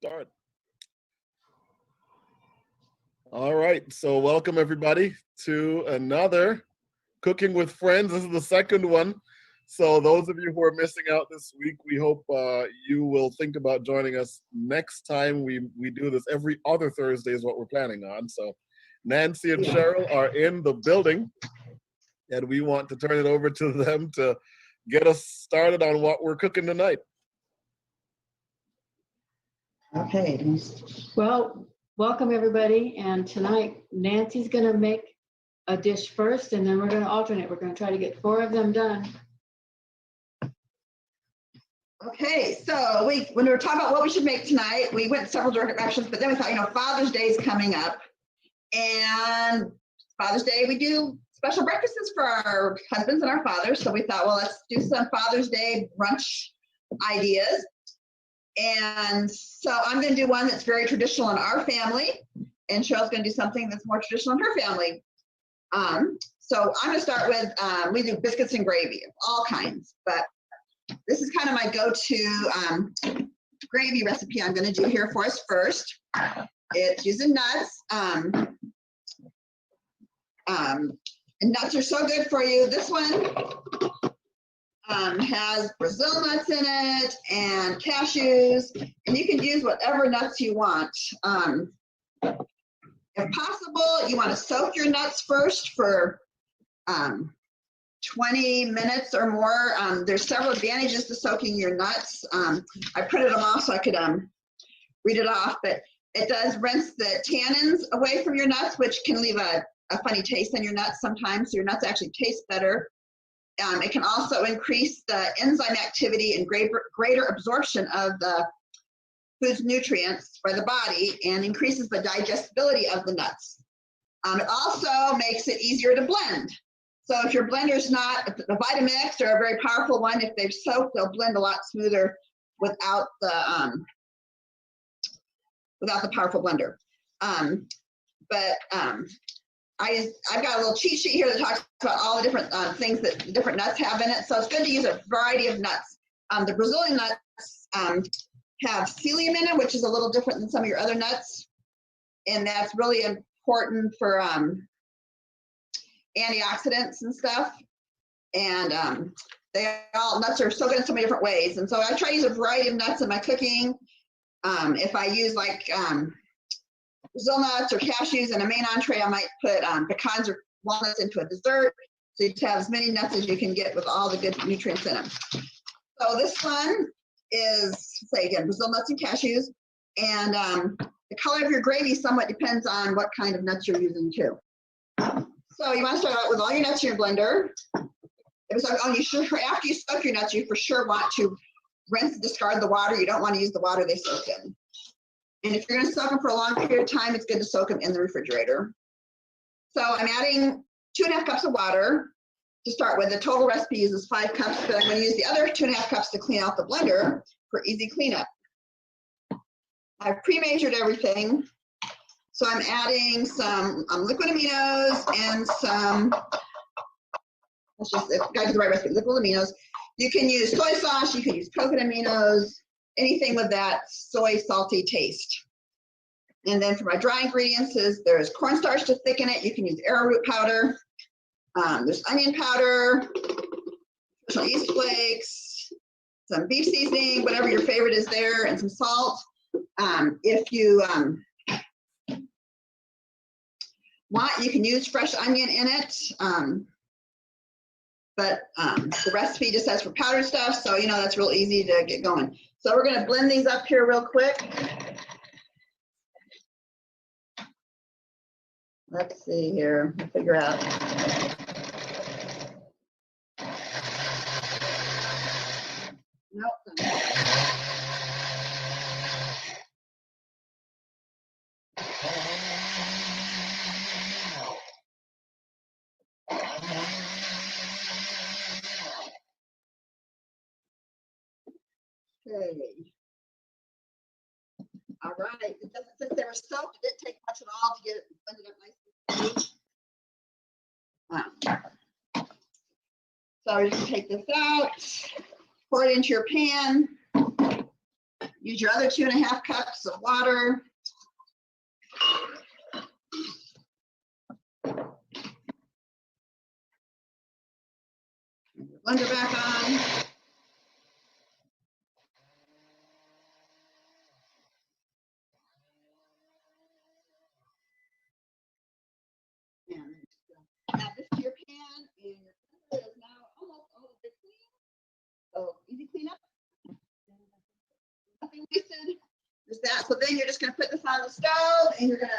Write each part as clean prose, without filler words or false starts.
start. All right, so welcome everybody to another Cooking with Friends. This is the second one. So those of you who are missing out this week, we hope you will think about joining us next time. We do this every other Thursday is what we're planning on. So Nancy and Cheryl are in the building, and we want to turn it over to them to get us started on what we're cooking tonight. Okay. Well, welcome everybody. And tonight, Nancy's going to make a dish first, and then we're going to alternate. We're going to try to get 4 of them done. Okay, so when we were talking about what we should make tonight, we went several directions, but then we thought, Father's Day is coming up. And Father's Day, we do special breakfasts for our husbands and our fathers. So we thought, well, let's do some Father's Day brunch ideas. And so I'm going to do one that's very traditional in our family, and Cheryl's going to do something that's more traditional in her family. So I'm going to start with, we do biscuits and gravy, all kinds, but this is kind of my go-to gravy recipe I'm going to do here for us first. It's using nuts. And nuts are so good for you. This one has Brazil nuts in it and cashews, and you can use whatever nuts you want. If possible, you want to soak your nuts first for 20 minutes or more. There's several advantages to soaking your nuts. I printed them off so I could read it off, but it does rinse the tannins away from your nuts, which can leave a funny taste in your nuts sometimes, so your nuts actually taste better. It can also increase the enzyme activity and greater absorption of the food's nutrients by the body and increases the digestibility of the nuts. It also makes it easier to blend. So if your blender's not, the Vitamix or a very powerful one, if they've soaked, they'll blend a lot smoother without the powerful blender. I've got a little cheat sheet here that talks about all the different things that different nuts have in it. So it's good to use a variety of nuts. The Brazilian nuts have psyllium in it, which is a little different than some of your other nuts. And that's really important for antioxidants and stuff. And nuts are so good in so many different ways. And so I try to use a variety of nuts in my cooking. If I use like Brazil nuts or cashews in a main entree, I might put pecans or walnuts into a dessert. So you have as many nuts as you can get with all the good nutrients in them. So this one is, say again, Brazil nuts and cashews. And the color of your gravy somewhat depends on what kind of nuts you're using too. So you want to start out with all your nuts in your blender. After you soak your nuts, you for sure want to rinse and discard the water. You don't want to use the water they soaked in. And if you're going to soak them for a long period of time, it's good to soak them in the refrigerator. So I'm adding 2.5 cups of water to start with. The total recipe uses 5 cups, but I'm going to use the other 2.5 cups to clean out the blender for easy cleanup. I've pre-measured everything. So I'm adding some liquid aminos and some, let's just guide to the right recipe, liquid aminos. You can use soy sauce, you can use coconut aminos, anything with that soy salty taste. And then for my dry ingredients, there's cornstarch to thicken it. You can use arrowroot powder. There's onion powder, yeast flakes, some beef seasoning, whatever your favorite is there, and some salt. If you want, you can use fresh onion in it. But the recipe just says for powdered stuff, so that's real easy to get going. So we're going to blend these up here real quick. Let's see here, we'll figure out. Nope. Okay. All right. Since they were soaked, it didn't take much at all to get it blended up nice. So you can take this out, pour it into your pan. Use your other 2.5 cups of water. Blender back on. And add this to your pan, and your blender is now almost all of the clean. So easy cleanup. Nothing wasted. Just that. So then you're just going to put this on the stove, and you're going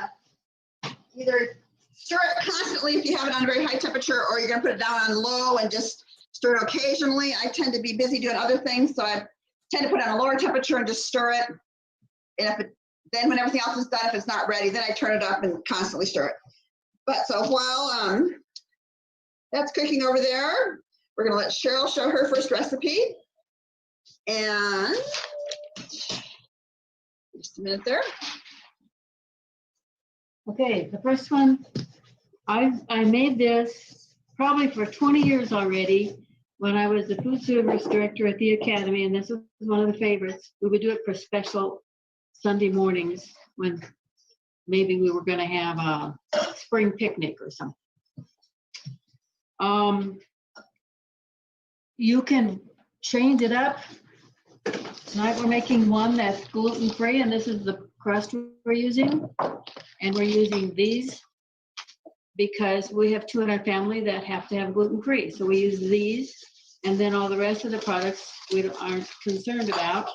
to either stir it constantly if you have it on a very high temperature, or you're going to put it down on low and just stir it occasionally. I tend to be busy doing other things, so I tend to put it on a lower temperature and just stir it. And if it, then when everything else is done, if it's not ready, then I turn it up and constantly stir it. But so while that's cooking over there, we're going to let Cheryl show her first recipe. And just a minute there. Okay, the first one, I made this probably for 20 years already when I was the food service director at the academy, and this was one of the favorites. We would do it for special Sunday mornings when maybe we were going to have a spring picnic or something. You can change it up. Tonight we're making one that's gluten-free, and this is the crust we're using. And we're using these because we have 2 in our family that have to have gluten-free. So we use these, and then all the rest of the products we aren't concerned about.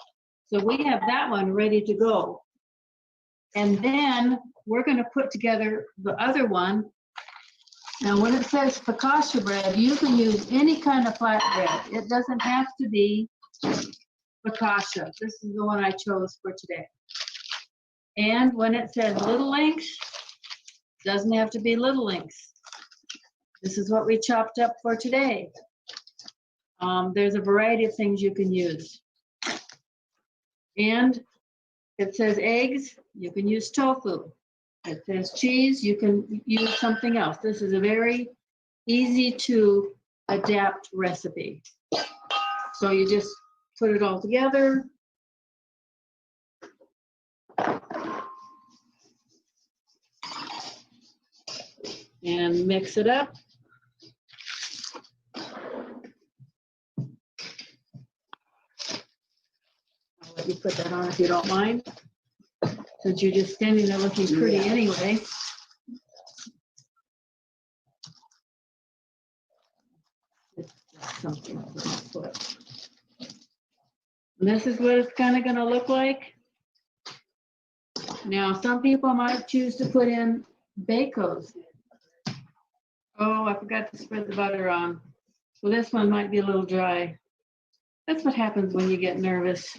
So we have that one ready to go. And then we're going to put together the other one. Now, when it says focaccia bread, you can use any kind of flat bread. It doesn't have to be focaccia. This is the one I chose for today. And when it says little links, doesn't have to be little links. This is what we chopped up for today. There's a variety of things you can use. And it says eggs, you can use tofu. It says cheese, you can use something else. This is a very easy to adapt recipe. So you just put it all together. And mix it up. I'll let you put that on if you don't mind, since you're just standing there looking pretty anyway. Something on my foot. And this is what it's kind of going to look like. Now, some people might choose to put in Bacos. Oh, I forgot to spread the butter on. So this one might be a little dry. That's what happens when you get nervous.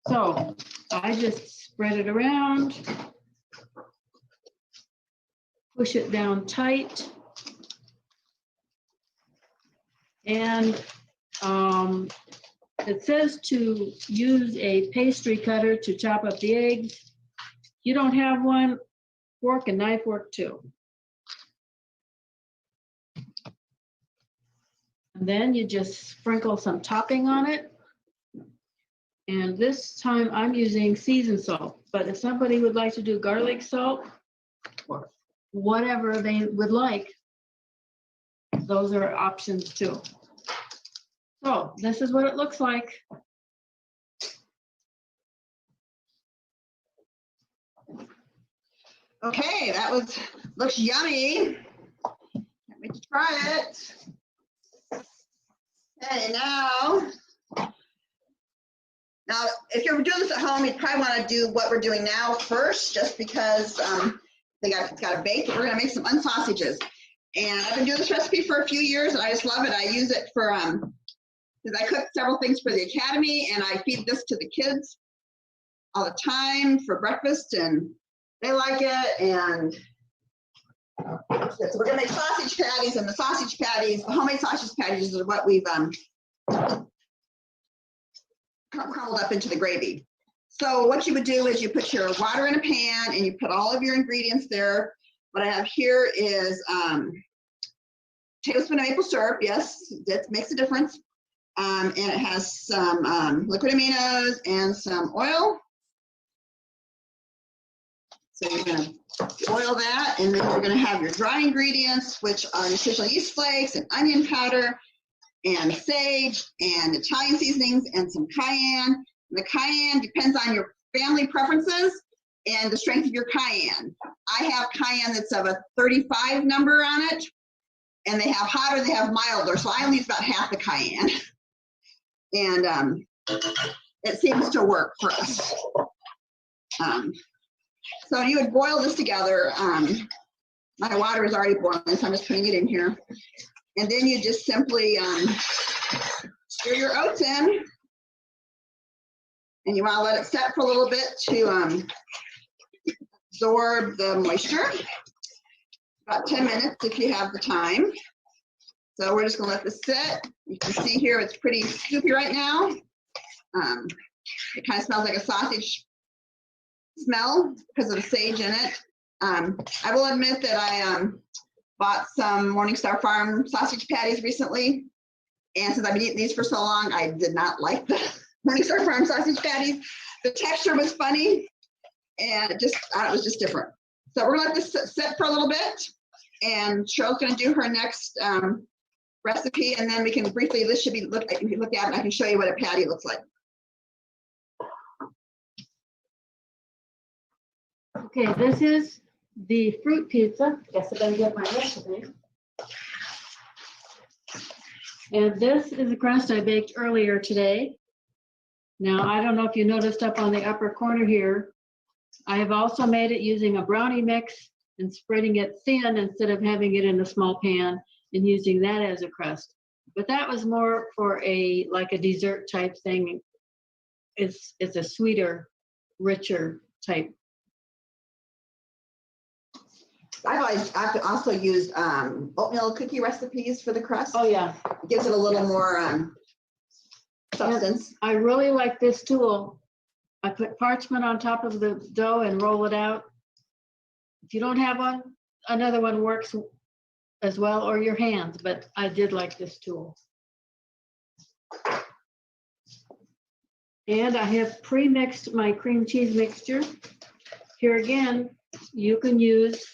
So I just spread it around, push it down tight, and it says to use a pastry cutter to chop up the eggs. You don't have one, fork and knife work too. And then you just sprinkle some topping on it. And this time I'm using seasoned salt, but if somebody would like to do garlic salt or whatever they would like, those are options too. So this is what it looks like. Okay, that looks yummy. Can't wait to try it. Okay, now if you're doing this at home, you'd probably want to do what we're doing now first, just because it's got to bake. We're going to make some unsausages. And I've been doing this recipe for a few years, and I just love it. I use it for, because I cook several things for the academy, and I feed this to the kids all the time for breakfast, and they like it. And so we're going to make sausage patties, and the sausage patties, the homemade sausage patties are what we've crumbled up into the gravy. So what you would do is you put your water in a pan and you put all of your ingredients there. What I have here is tablespoon of maple syrup. Yes, that makes a difference. And it has some liquid aminos and some oil. So you're going to boil that, and then you're going to have your dry ingredients, which are nutritional yeast flakes and onion powder and sage and Italian seasonings and some cayenne. And the cayenne depends on your family preferences and the strength of your cayenne. I have cayenne that's of a 35 number on it, and they have hotter, they have milder, so I only use about half the cayenne. And it seems to work for us. So you would boil this together. My water is already boiling, so I'm just putting it in here. And then you just simply stir your oats in. And you want to let it set for a little bit to absorb the moisture. About 10 minutes if you have the time. So we're just going to let this sit. You can see here it's pretty soupy right now. It kind of smells like a sausage smell because of the sage in it. I will admit that I bought some Morningstar Farm sausage patties recently. And since I've been eating these for so long, I did not like the Morningstar Farm sausage patties. The texture was funny and it was just different. So we're gonna let this sit for a little bit, and Cheryl's gonna do her next recipe, and then we can briefly, this should be, look at it and I can show you what a patty looks like. Okay, this is the fruit pizza. Guess I better get my recipe. And this is a crust I baked earlier today. Now, I don't know if you noticed up on the upper corner here, I have also made it using a brownie mix and spreading it thin instead of having it in a small pan and using that as a crust. But that was more for like a dessert type thing. It's a sweeter, richer type. I've also used oatmeal cookie recipes for the crust. Oh yeah. It gives it a little more substance. I really like this tool. I put parchment on top of the dough and roll it out. If you don't have one, another one works as well, or your hands, but I did like this tool. And I have pre-mixed my cream cheese mixture. Here again, you can use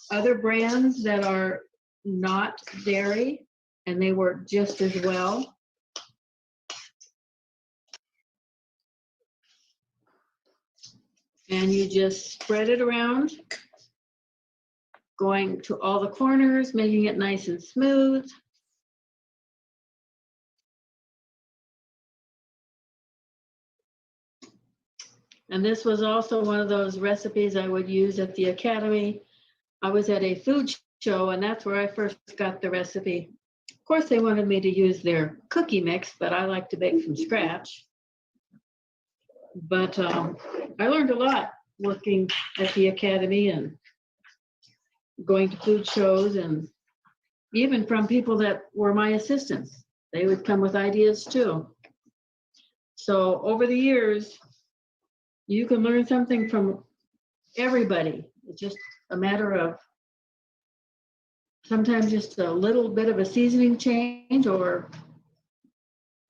other brands that are not dairy, and they work just as well. And you just spread it around, going to all the corners, making it nice and smooth. And this was also one of those recipes I would use at the academy. I was at a food show, and that's where I first got the recipe. Of course, they wanted me to use their cookie mix, but I like to bake from scratch. But I learned a lot working at the academy and going to food shows, and even from people that were my assistants. They would come with ideas too. So over the years, you can learn something from everybody. It's just a matter of sometimes just a little bit of a seasoning change, or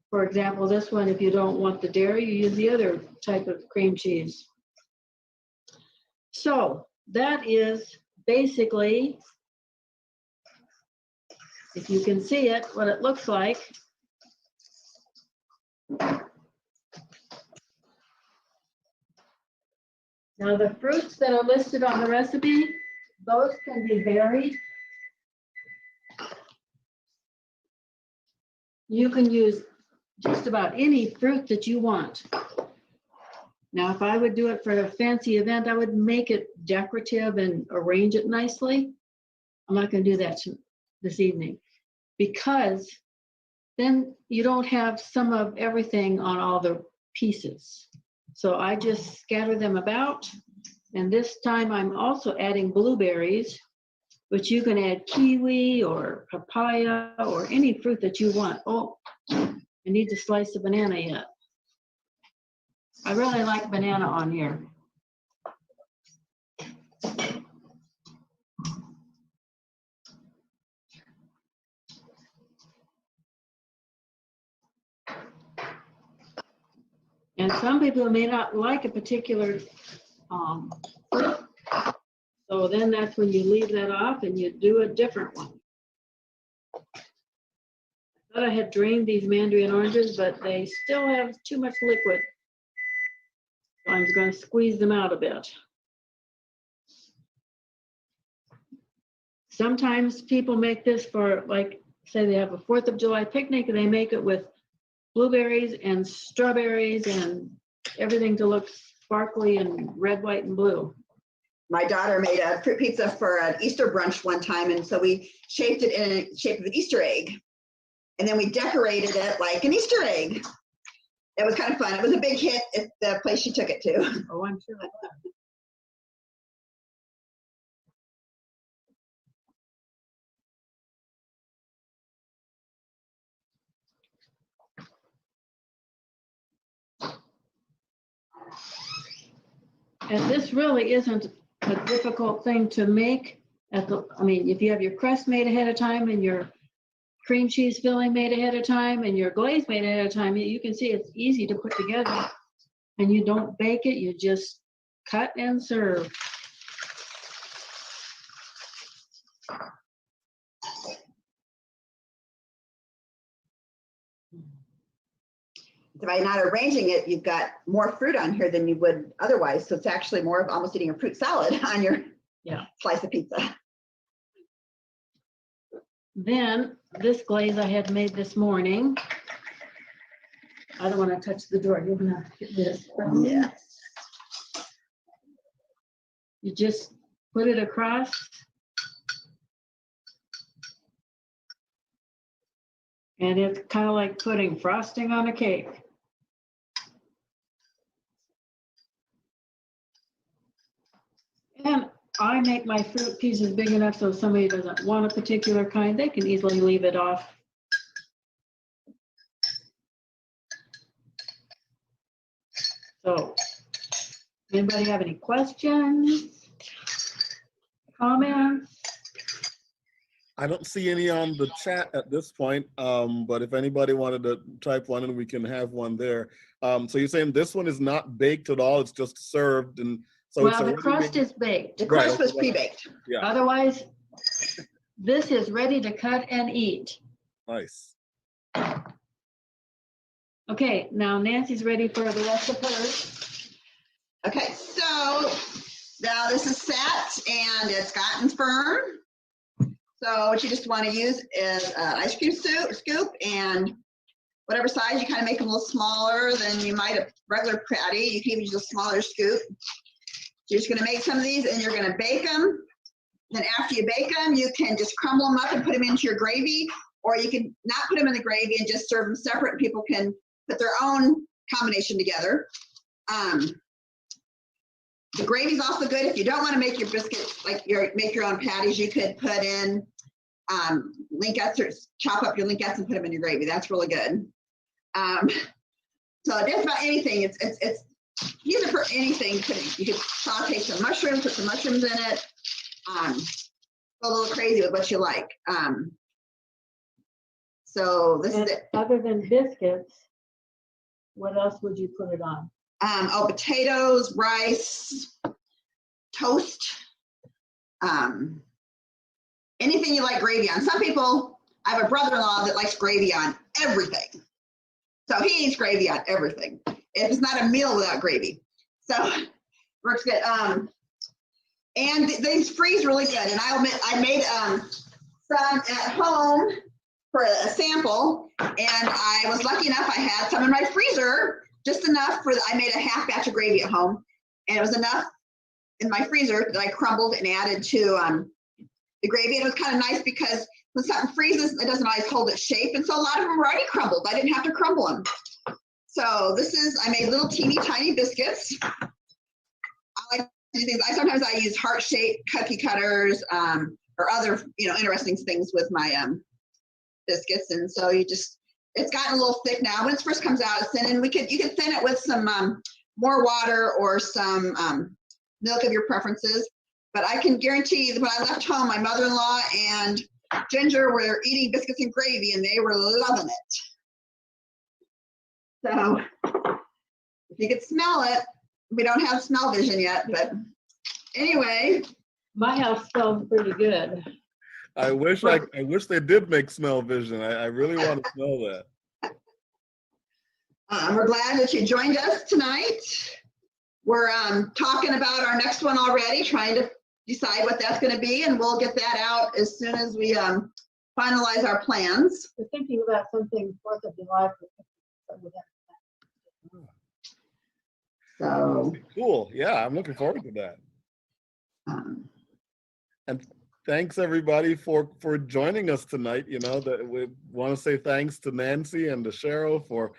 for example, this one, if you don't want the dairy, you use the other type of cream cheese. So that is basically, if you can see it, what it looks like. Now the fruits that are listed on the recipe, those can be varied. You can use just about any fruit that you want. Now, if I would do it for a fancy event, I would make it decorative and arrange it nicely. I'm not going to do that this evening, because then you don't have some of everything on all the pieces. So I just scatter them about. And this time I'm also adding blueberries, which you can add kiwi or papaya or any fruit that you want. Oh, I need to slice a banana yet. I really like banana on here. And some people may not like a particular fruit. So then that's when you leave that off and you do a different one. I thought I had drained these mandarin oranges, but they still have too much liquid. So I'm going to squeeze them out a bit. Sometimes people make this for, like, say they have a 4th of July picnic and they make it with blueberries and strawberries and everything to look sparkly and red, white, and blue. My daughter made a fruit pizza for an Easter brunch one time, and so we shaped it in the shape of an Easter egg. And then we decorated it like an Easter egg. It was kind of fun. It was a big hit at the place she took it to. Oh, I'm sure. And this really isn't a difficult thing to make. I mean, if you have your crust made ahead of time and your cream cheese filling made ahead of time and your glaze made ahead of time, you can see it's easy to put together. And you don't bake it, you just cut and serve. By not arranging it, you've got more fruit on here than you would otherwise. So it's actually more of almost eating a fruit salad on your slice of pizza. Then this glaze I had made this morning. I don't want to touch the door. You're gonna get this. Yeah. You just put it across. And it's kind of like putting frosting on a cake. And I make my fruit pieces big enough so if somebody doesn't want a particular kind, they can easily leave it off. So, anybody have any questions, comments? I don't see any on the chat at this point, but if anybody wanted to type one in, we can have one there. So you're saying this one is not baked at all, it's just served, and so well, the crust is baked. The crust was pre-baked. Yeah. Otherwise, this is ready to cut and eat. Nice. Okay, now Nancy's ready for the rest of hers. Okay, so now this is set and it's gotten firm. So what you just want to use is an ice cream scoop, and whatever size, you kind of make them a little smaller than you might a regular patty. You can even use a smaller scoop. You're just going to make some of these and you're going to bake them. Then after you bake them, you can just crumble them up and put them into your gravy, or you can not put them in the gravy and just serve them separate. People can put their own combination together. The gravy's also good. If you don't want to make your biscuits, make your own patties, you could put in linguettes or chop up your linguettes and put them in your gravy. That's really good. So just about anything. It's use it for anything. You could saute some mushrooms, put some mushrooms in it. Go a little crazy with what you like. So this is it. Other than biscuits, what else would you put it on? Potatoes, rice, toast, anything you like gravy on. Some people, I have a brother-in-law that likes gravy on everything. So he eats gravy on everything. If it's not a meal without gravy. So works good. And these freeze really good. And I made some at home for a sample. And I was lucky enough, I had some in my freezer, just enough I made a half batch of gravy at home. And it was enough in my freezer that I crumbled and added to the gravy. And it was kind of nice because when something freezes, it doesn't always hold its shape. And so a lot of them were already crumbled. I didn't have to crumble them. So I made little teeny tiny biscuits. I like to do things. Sometimes I use heart-shaped cookie cutters or other, interesting things with my biscuits. And so it's gotten a little thick now. When it first comes out, it's thin, and you can thin it with some more water or some milk of your preferences. But I can guarantee that when I left home, my mother-in-law and Ginger were eating biscuits and gravy, and they were loving it. So If you could smell it, we don't have smell vision yet, but anyway. My house smells pretty good. I wish they did make smell vision. I really want to smell that. We're glad that you joined us tonight. We're talking about our next one already, trying to decide what that's going to be, and we'll get that out as soon as we finalize our plans. We're thinking about something 4th of July. So Cool. Yeah, I'm looking forward to that. And thanks everybody for joining us tonight. You know, that we want to say thanks to Nancy and to Cherryl for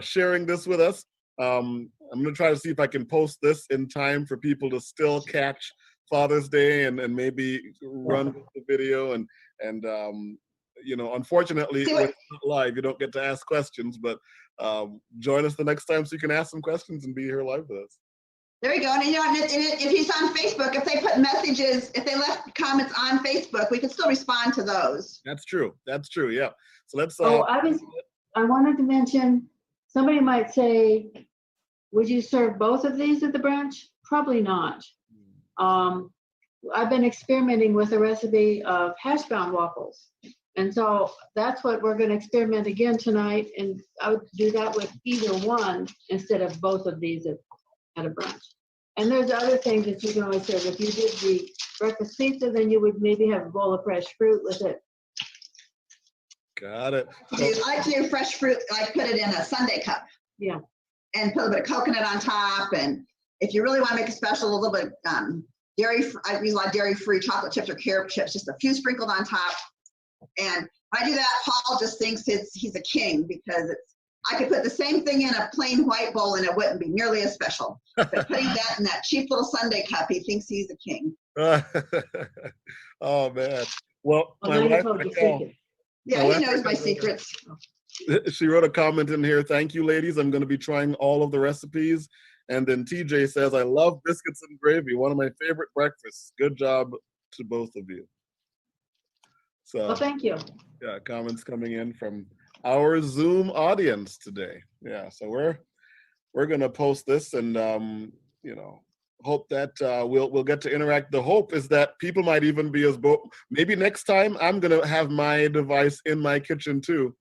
sharing this with us. I'm going to try to see if I can post this in time for people to still catch Father's Day and maybe run with the video and you know, unfortunately when it's not live, you don't get to ask questions, but join us the next time so you can ask some questions and be here live with us. there you go. And you know, if he's on Facebook, if they put messages, if they left comments on Facebook, we can still respond to those. That's true. That's true. Yeah. So let's. I wanted to mention, somebody might say, would you serve both of these at the brunch? Probably not. I've been experimenting with a recipe of hash brown waffles. And so that's what we're going to experiment again tonight. And I would do that with either one instead of both of these at a brunch. And there's other things that you can always serve. If you did the breakfast pizza, then you would maybe have a bowl of fresh fruit with it. Got it. I like to do fresh fruit, like put it in a sundae cup. Yeah. And put a bit of coconut on top. And if you really want to make it special, a little bit dairy, I use a lot of dairy-free chocolate chips or carrot chips, just a few sprinkled on top. And when I do that, Paul just thinks he's a king because I could put the same thing in a plain white bowl and it wouldn't be nearly as special. But putting that in that cheap little sundae cup, he thinks he's a king. Oh man. Well, my now you wife, told your secret. Yeah, he knows my secrets. She wrote a comment in here. Thank you, ladies. I'm going to be trying all of the recipes. And then TJ says, I love biscuits and gravy. One of my favorite breakfasts. Good job to both of you. So, Well, thank you. Yeah, comments coming in from our Zoom audience today. Yeah, so we're going to post this and, you know, hope that we'll get to interact. The hope is that people might even be as bold. Maybe next time I'm going to have my device in my kitchen too.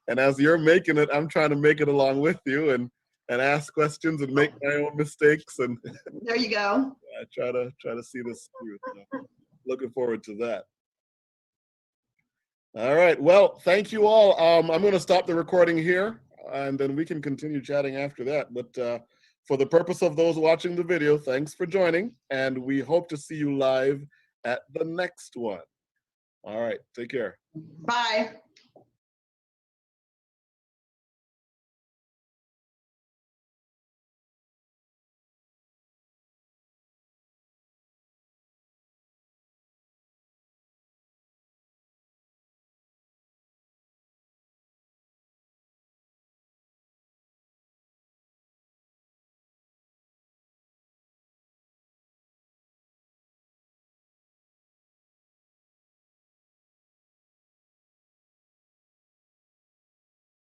And as you're making it, I'm trying to make it along with you and ask questions and make my own mistakes. And there you go. I try to see this through. So looking forward to that. All right. Well, thank you all. I'm going to stop the recording here, and then we can continue chatting after that. But for the purpose of those watching the video, thanks for joining, and we hope to see you live at the next one. All right. Take care. Bye.